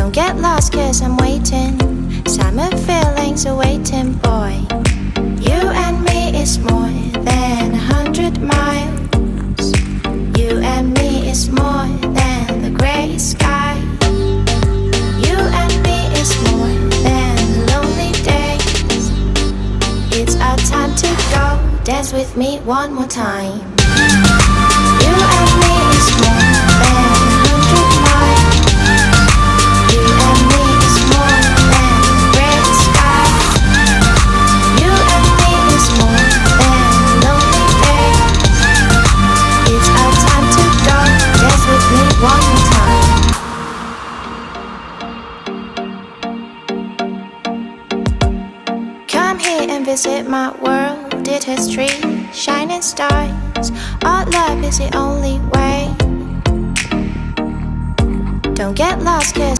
Don't get lost cause I'm waiting. Summer feelings are waiting, boy. You and me is more than 100 miles. You and me is more than the gray sky. You and me is more than the lonely days. It's our time to go. Dance with me one more time. You and me is more than 100 miles. You and me is more than the gray sky. You and me is more than lonely days. It's our time to go. Dance with me one more time. Come here and visit my world. It has trees, shining stars. Our love is the only way. Don't get lost cause